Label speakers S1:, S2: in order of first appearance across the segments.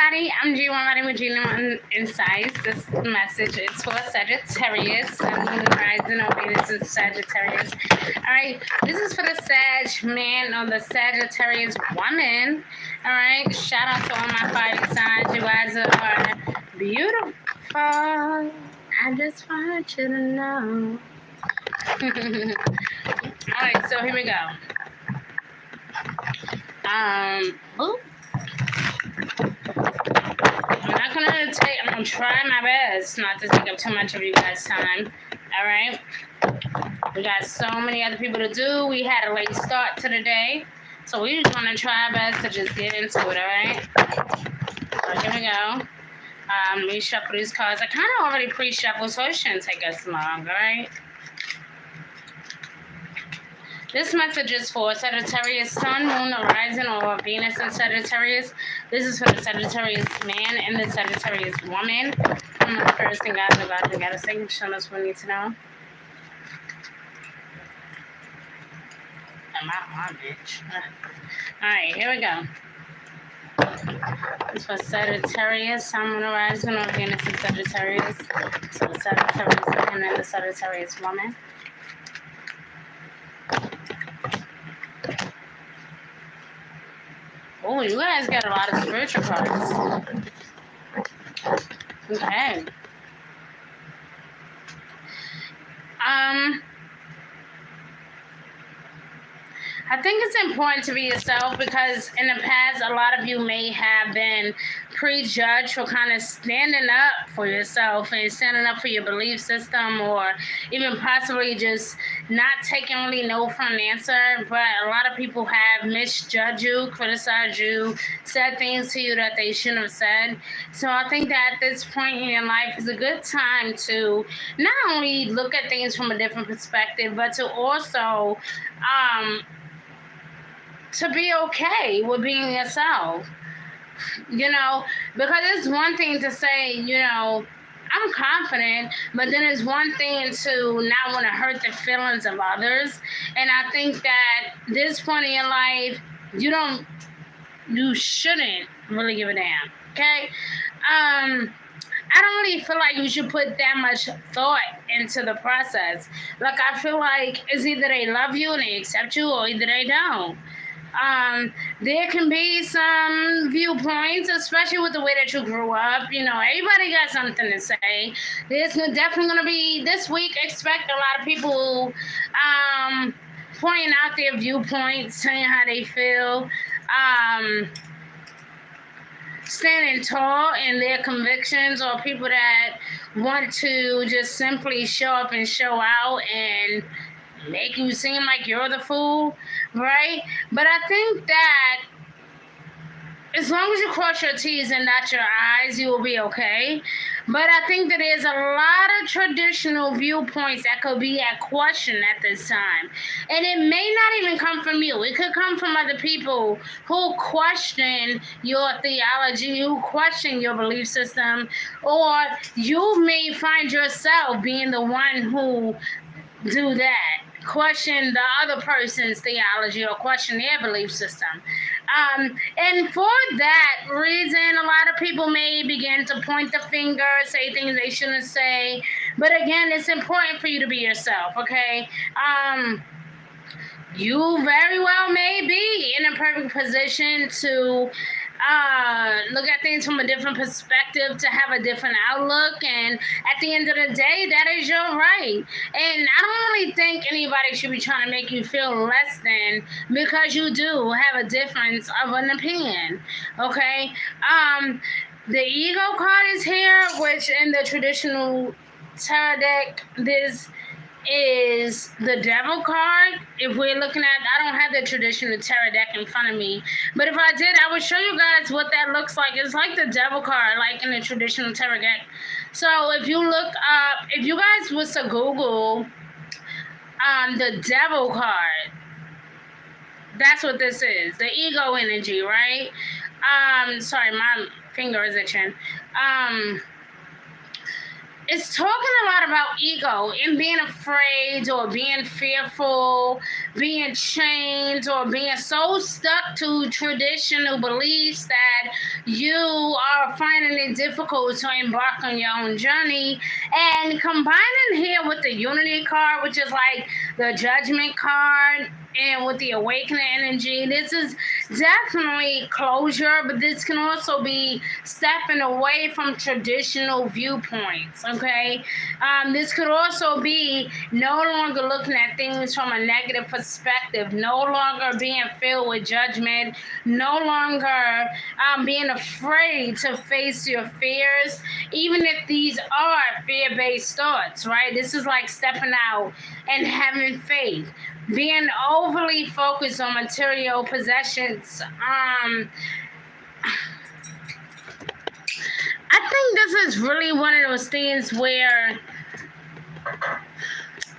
S1: everybody. I'm G1 with G1 Insights. This message is for Sagittarius, Sun, Rising, or Venus in Sagittarius. Alright, this is for the Sag man or the Sagittarius woman. Alright, shout out to all my fire signs. You guys are beautiful. I just want you to know. Alright, so here we go. I'm gonna try my best not to take up too much of you guys' time. Alright? We got so many other people to do. We had a late start to the day. So we're just gonna try our best to just get into it, alright? So here we go. Let me shuffle these cards. I kinda already pre-shuffled, so it shouldn't take us long, alright? This message is for Sagittarius, Sun, Moon, Rising, or Venus in Sagittarius. This is for the Sagittarius man and the Sagittarius woman. I'm the first thing God gotta say. Show us what we need to know. Am I on, bitch? Alright, here we go. This for Sagittarius, Sun, Moon, Rising, or Venus in Sagittarius. So the Sagittarius man and the Sagittarius woman. Oh, you guys got a lot of spiritual cards. Okay. I think it's important to be yourself because in the past, a lot of you may have been prejudged for kind of standing up for yourself and standing up for your belief system, or even possibly just not taking really no for an answer. But a lot of people have misjudged you, criticized you, said things to you that they shouldn't have said. So I think that at this point in your life is a good time to not only look at things from a different perspective, but to also to be okay with being yourself, you know, because it's one thing to say, you know, I'm confident, but then it's one thing to not want to hurt the feelings of others. And I think that this point in your life, you shouldn't really give a damn, okay? I don't really feel like you should put that much thought into the process. Like, I feel like it's either they love you and they accept you, or either they don't. There can be some viewpoints, especially with the way that you grew up. You know, everybody got something to say. There's definitely going to be, this week, expect a lot of people pointing out their viewpoints, saying how they feel, standing tall in their convictions, or people that want to just simply show up and show out and make you seem like you're the fool, right? But I think that as long as you cross your T's and dot your I's, you will be okay. But I think that there's a lot of traditional viewpoints that could be at question at this time. And it may not even come from you. It could come from other people who question your theology, who question your belief system, or you may find yourself being the one who do that. Question the other person's theology or question their belief system. And for that reason, a lot of people may begin to point the finger, say things they shouldn't say. But again, it's important for you to be yourself, okay? You very well may be in a perfect position to look at things from a different perspective, to have a different outlook, and at the end of the day, that is your right. And I don't really think anybody should be trying to make you feel less than because you do have a difference of an opinion, okay? The ego card is here, which in the traditional tarot deck, this is the devil card. If we're looking at, I don't have the traditional tarot deck in front of me, but if I did, I would show you guys what that looks like. It's like the devil card, like in the traditional tarot deck. So if you look up, if you guys was to Google the devil card, that's what this is, the ego energy, right? Sorry, my finger is itching. it's talking a lot about ego and being afraid or being fearful, being chained or being so stuck to traditional beliefs that you are finding it difficult to embark on your own journey. And combining here with the unity card, which is like the judgment card, and with the awakening energy, this is definitely closure, but this can also be stepping away from traditional viewpoints. Okay, this could also be no longer looking at things from a negative perspective, no longer being filled with judgment, no longer being afraid to face your fears, even if these are fear-based thoughts. Right, this is like stepping out and having faith. Being overly focused on material possessions. I think this is really one of those things where,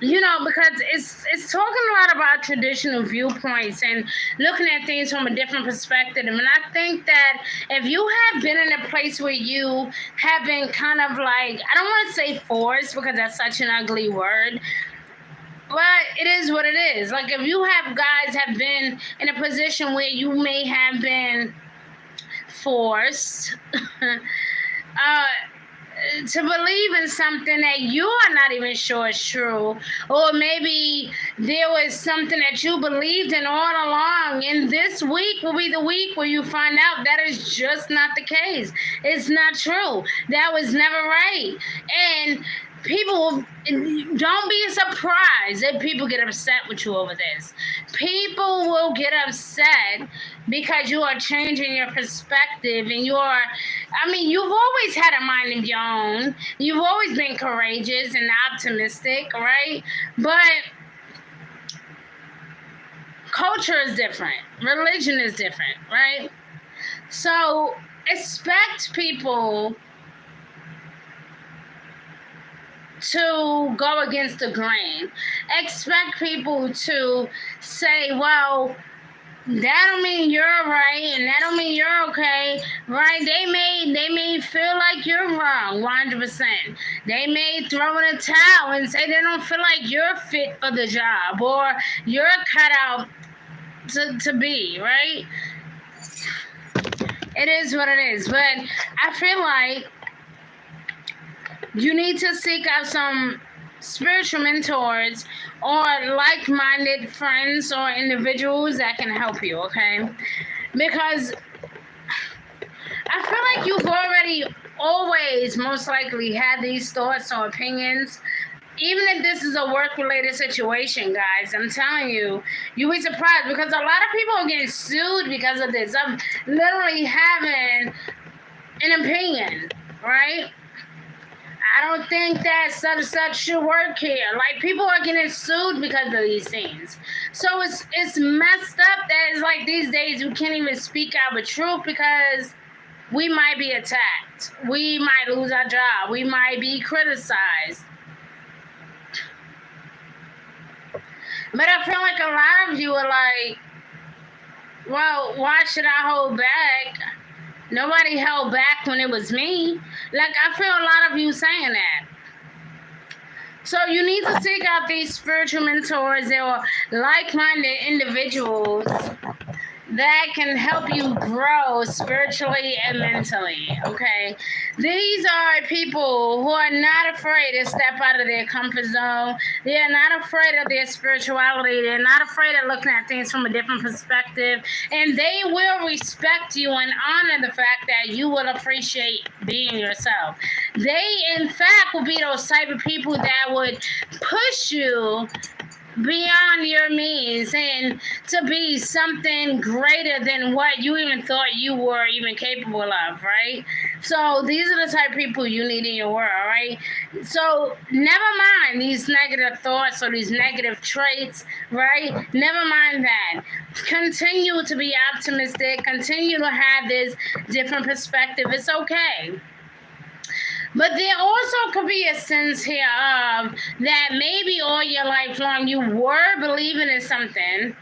S1: because it's talking a lot about traditional viewpoints and looking at things from a different perspective. And I think that if you have been in a place where you have been kind of like, I don't want to say forced because that's such an ugly word, but it is what it is. Like if you have been in a position where you may have been forced to believe in something that you are not even sure is true, or maybe there was something that you believed in all along, and this week will be the week where you find out that is just not the case. It's not true. That was never right. And people, don't be surprised if people get upset with you over this. People will get upset because you are changing your perspective and you've always had a mind of your own. You've always been courageous and optimistic, right? But culture is different. Religion is different, right? So expect people to go against the grain. Expect people to say, well, that don't mean you're right and that don't mean you're okay, right? They may feel like you're wrong 100%. They may throw in a towel and say they don't feel like you're fit for the job or you're cut out to be, right? It is what it is. But I feel like you need to seek out some spiritual mentors or like-minded friends or individuals that can help you, okay? Because I feel like you've already always most likely had these thoughts or opinions. Even if this is a work-related situation, guys, I'm telling you, you'll be surprised because a lot of people are getting sued because of this. I'm literally having an opinion, right? I don't think that such and such should work here. Like, people are getting sued because of these things. So it's messed up that it's like these days we can't even speak our truth because we might be attacked. We might lose our job. We might be criticized. But I feel like a lot of you are like, well, why should I hold back? Nobody held back when it was me. Like, I feel a lot of you saying that. So you need to seek out these spiritual mentors or like-minded individuals that can help you grow spiritually and mentally, okay? These are people who are not afraid to step out of their comfort zone. They are not afraid of their spirituality. They're not afraid of looking at things from a different perspective. And they will respect you and honor the fact that you will appreciate being yourself. They, in fact, will be those type of people that would push you beyond your means and to be something greater than what you even thought you were even capable of, right? So these are the type of people you need in your world, right? So never mind these negative thoughts or these negative traits, right? Never mind that. Continue to be optimistic. Continue to have this different perspective. It's okay. But there also could be a sense here of that maybe all your life long you were believing in something,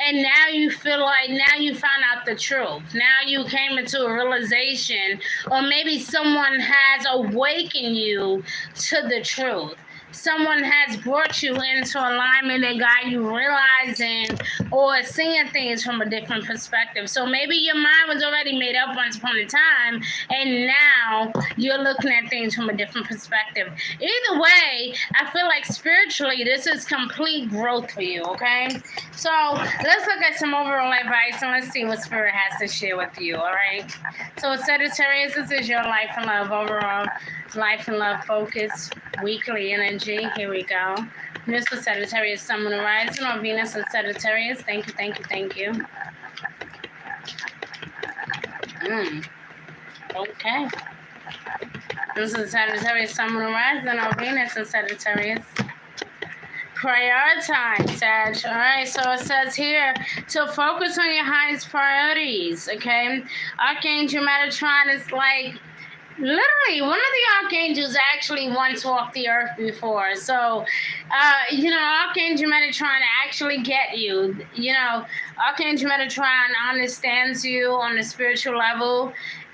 S1: and now you feel like now you found out the truth. Now you came into a realization, or maybe someone has awakened you to the truth. Someone has brought you into alignment and got you realizing or seeing things from a different perspective. So maybe your mind was already made up once upon a time, and now you're looking at things from a different perspective. Either way, I feel like spiritually, this is complete growth for you, okay? So let's look at some overall advice and let's see what Spirit has to share with you, all right? So Sagittarius, this is your life and love overall. Life and love focus, weekly energy. Here we go. Mr. Sagittarius, Sun, Moon, Rising, or Venus and Sagittarius. Thank you, thank you, thank you. Okay. This is Sagittarius, Sun, Moon, Rising, or Venus and Sagittarius. Prioritize, Sag. All right, so it says here to focus on your highest priorities, okay? Archangel Metatron is like, literally, one of the archangels actually once walked the earth before. So, Archangel Metatron actually get you. Archangel Metatron understands you on the spiritual level,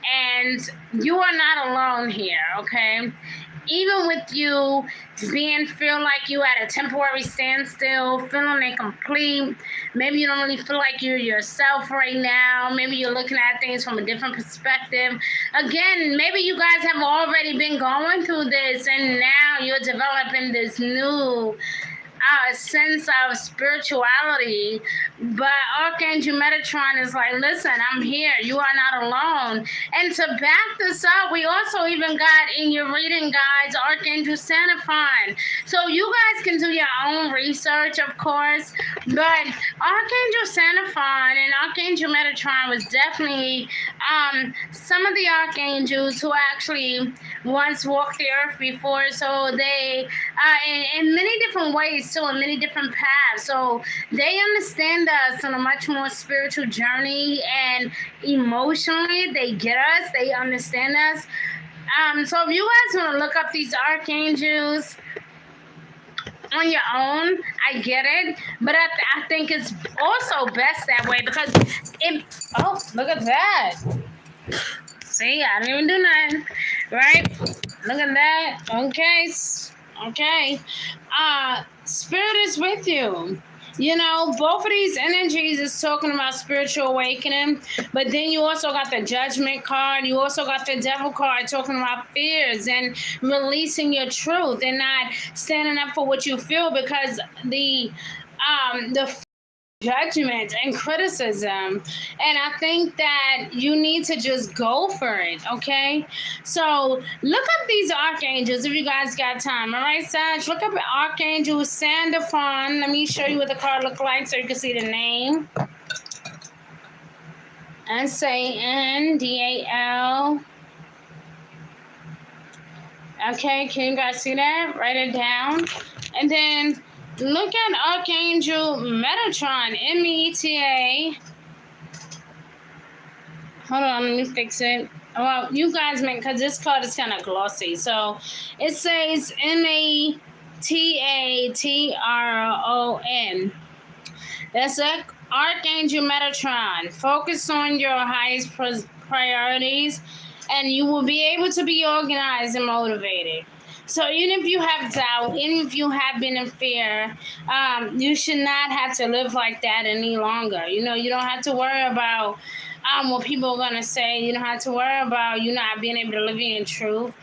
S1: and you are not alone here, okay? Even with you feel like you at a temporary standstill, feeling incomplete, maybe you don't really feel like you're yourself right now, maybe you're looking at things from a different perspective. Again, maybe you guys have already been going through this and now you're developing this new sense of spirituality, but Archangel Metatron is like, listen, I'm here. You are not alone. And to back this up, we also even got in your reading guides Archangel Sandalphon. So you guys can do your own research, of course, but Archangel Sandalphon and Archangel Metatron was definitely some of the archangels who actually once walked the earth before. So they, in many different ways, so in many different paths. So they understand us on a much more spiritual journey, and emotionally they get us, they understand us. So if you guys want to look up these archangels on your own, I get it, but I think it's also best that way because look at that. See, I didn't even do nothing, right? Look at that. Okay. Spirit is with you. Both of these energies is talking about spiritual awakening, but then you also got the Judgment card. You also got the Devil card talking about fears and releasing your truth and not standing up for what you feel, because the judgment and criticism, and I think that you need to just go for it, okay? So look up these archangels if you guys got time. All right, Sag, look up Archangel Sandalphon. Let me show you what the card look like so you can see the name. Sandal. Okay, can you guys see that? Write it down. And then look at Archangel Metatron, Meta. Hold on, let me fix it. Well, you guys because this card is kind of glossy. So it says Metatron. That's Archangel Metatron. Focus on your highest priorities, and you will be able to be organized and motivated. So even if you have doubt, even if you have been in fear, you should not have to live like that any longer. You don't have to worry about what people are going to say. You don't have to worry about you not being able to live in truth.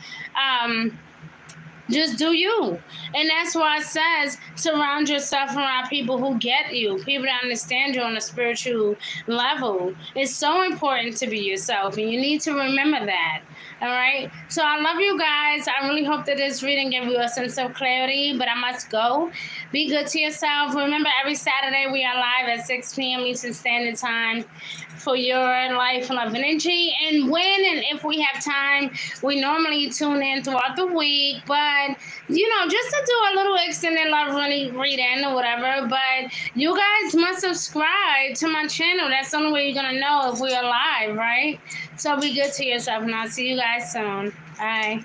S1: Just do you. And that's why it says surround yourself around people who get you, people that understand you on a spiritual level. It's so important to be yourself, and you need to remember that. All right? So I love you guys. I really hope that this reading gave you a sense of clarity, but I must go. Be good to yourself. Remember, every Saturday we are live at 6 p.m. Eastern Standard Time for your life and love energy. And when and if we have time, we normally tune in throughout the week, but just to do a little extended love reading or whatever. But you guys must subscribe to my channel. That's the only way you're gonna know if we're live, right? So be good to yourself, and I'll see you guys soon. Bye.